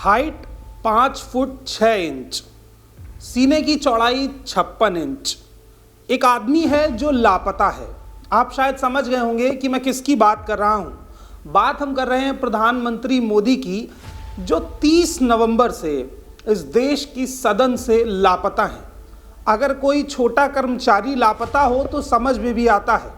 Height 5 foot 6 inch, सीने की चौड़ाई 56 इंच। एक आदमी है जो लापता है। आप शायद समझ गए होंगे कि मैं किसकी बात कर रहा हूं। बात हम कर रहे हैं प्रधानमंत्री मोदी की, जो 30 नवंबर से इस देश की सदन से लापता हैं। अगर कोई छोटा कर्मचारी लापता हो तो समझ में भी आता है।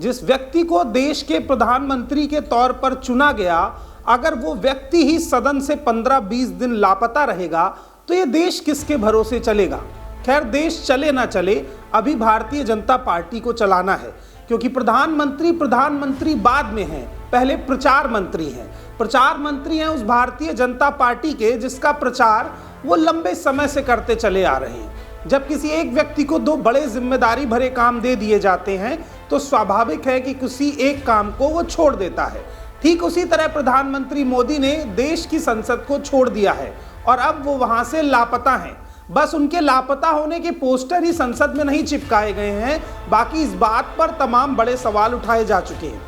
जिस व्यक्ति को देश के प्रधानमंत्री के तौर पर चुना गया, अगर वो व्यक्ति ही सदन से 15-20 दिन लापता रहेगा तो ये देश किसके भरोसे चलेगा। खैर, देश चले ना चले, अभी भारतीय जनता पार्टी को चलाना है, क्योंकि प्रधानमंत्री बाद में हैं, पहले प्रचार मंत्री हैं। प्रचार मंत्री हैं उस भारतीय जनता पार्टी के जिसका प्रचार वो लंबे समय से करते चले आ रहे हैं। जब किसी एक व्यक्ति को 2 बड़े जिम्मेदारी भरे काम दे दिए जाते हैं तो स्वाभाविक है कि किसी एक काम को वो छोड़ देता है। ठीक उसी तरह प्रधानमंत्री मोदी ने देश की संसद को छोड़ दिया है और अब वो वहां से लापता हैं। बस उनके लापता होने के पोस्टर ही संसद में नहीं चिपकाए गए हैं, बाकी इस बात पर तमाम बड़े सवाल उठाए जा चुके हैं।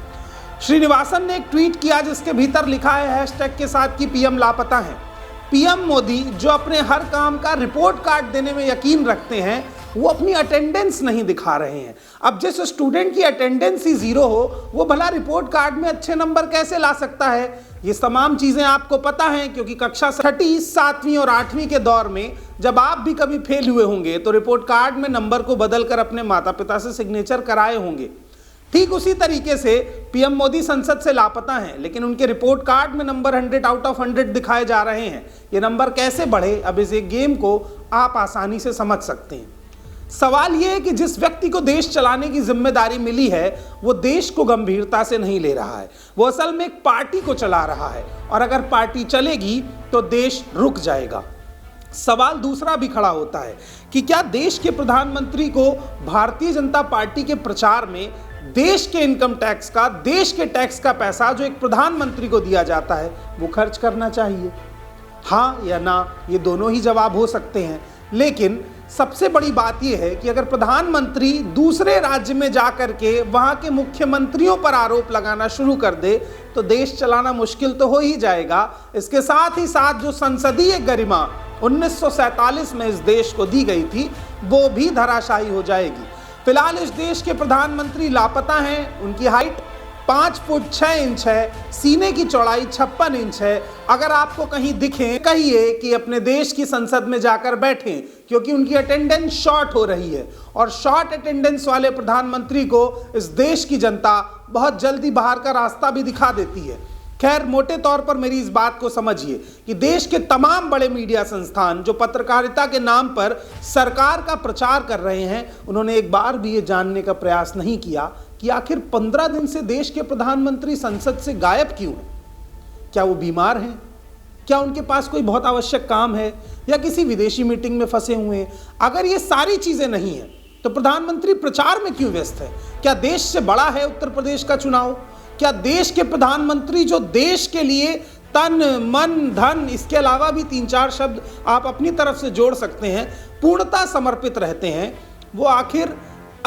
श्रीनिवासन ने एक ट्वीट किया जिसके भीतर लिखा है हैशटैग के साथ कि पीएम लापता हैं। पीएम मोदी जो अपने हर काम का रिपोर्ट कार्ड देने में यकीन रखते हैं, वो अपनी अटेंडेंस नहीं दिखा रहे हैं। अब जिस स्टूडेंट की अटेंडेंस ही 0 हो, वो भला रिपोर्ट कार्ड में अच्छे नंबर कैसे ला सकता है। ये तमाम चीजें आपको पता हैं, क्योंकि कक्षा 6वीं, 7वीं और 8वीं के दौर में जब आप भी कभी फेल हुए होंगे तो रिपोर्ट कार्ड में नंबर को बदलकर अपने माता पिता से सिग्नेचर कराए होंगे। ठीक उसी तरीके से पीएम मोदी संसद से लापता हैं, लेकिन उनके रिपोर्ट कार्ड में नंबर 100 आउट ऑफ 100 दिखाए जा रहे हैं। ये नंबर कैसे बढ़े, अब इस एक गेम को आप आसानी से समझ सकते हैं। सवाल यह है कि जिस व्यक्ति को देश चलाने की जिम्मेदारी मिली है, वो देश को गंभीरता से नहीं ले रहा है। वो असल में एक पार्टी को चला रहा है, और अगर पार्टी चलेगी तो देश रुक जाएगा। सवाल दूसरा भी खड़ा होता है कि क्या देश के प्रधानमंत्री को भारतीय जनता पार्टी के प्रचार में देश के इनकम टैक्स का, देश के टैक्स का पैसा जो एक प्रधानमंत्री को दिया जाता है, वो खर्च करना चाहिए? हाँ या ना, ये दोनों ही जवाब हो सकते हैं। लेकिन सबसे बड़ी बात यह है कि अगर प्रधानमंत्री दूसरे राज्य में जाकर के वहां के मुख्यमंत्रियों पर आरोप लगाना शुरू कर दे तो देश चलाना मुश्किल तो हो ही जाएगा। इसके साथ ही साथ जो संसदीय गरिमा 1947 में इस देश को दी गई थी, वो भी धराशायी हो जाएगी। फिलहाल इस देश के प्रधानमंत्री लापता हैं। उनकी हाइट 5 फुट 6 इंच है, सीने की चौड़ाई 56 इंच है। अगर आपको कहीं दिखें, कहिए कि अपने देश की संसद में जाकर बैठें, क्योंकि उनकी अटेंडेंस शॉर्ट हो रही है, और शॉर्ट अटेंडेंस वाले प्रधानमंत्री को इस देश की जनता बहुत जल्दी बाहर का रास्ता भी दिखा देती है। खैर, मोटे तौर पर मेरी इस बात को समझिए कि देश के तमाम बड़े मीडिया संस्थान जो पत्रकारिता के नाम पर सरकार का प्रचार कर रहे हैं, उन्होंने एक बार भी ये जानने का प्रयास नहीं किया कि आखिर 15 दिन से देश के प्रधानमंत्री संसद से गायब क्यों हैं। क्या वो बीमार हैं? क्या उनके पास कोई बहुत आवश्यक काम है, या किसी विदेशी मीटिंग में फंसे हुए हैं? अगर ये सारी चीजें नहीं हैं तो प्रधानमंत्री प्रचार में क्यों व्यस्त है? क्या देश से बड़ा है उत्तर प्रदेश का चुनाव? क्या देश के प्रधानमंत्री जो देश के लिए तन मन धन, इसके अलावा भी 3-4 शब्द आप अपनी तरफ से जोड़ सकते हैं, पूर्णता समर्पित रहते हैं, वो आखिर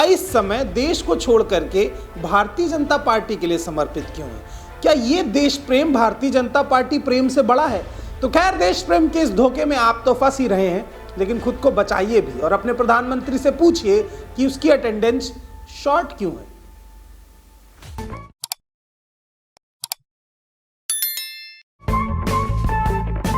इस समय देश को छोड़ करके भारतीय जनता पार्टी के लिए समर्पित क्यों है? क्या ये देश प्रेम भारतीय जनता पार्टी प्रेम से बड़ा है? तो खैर, देश प्रेम के इस धोखे में आप तो फंस ही रहे हैं, लेकिन खुद को बचाइए भी और अपने प्रधानमंत्री से पूछिए कि उसकी अटेंडेंस शॉर्ट क्यों है।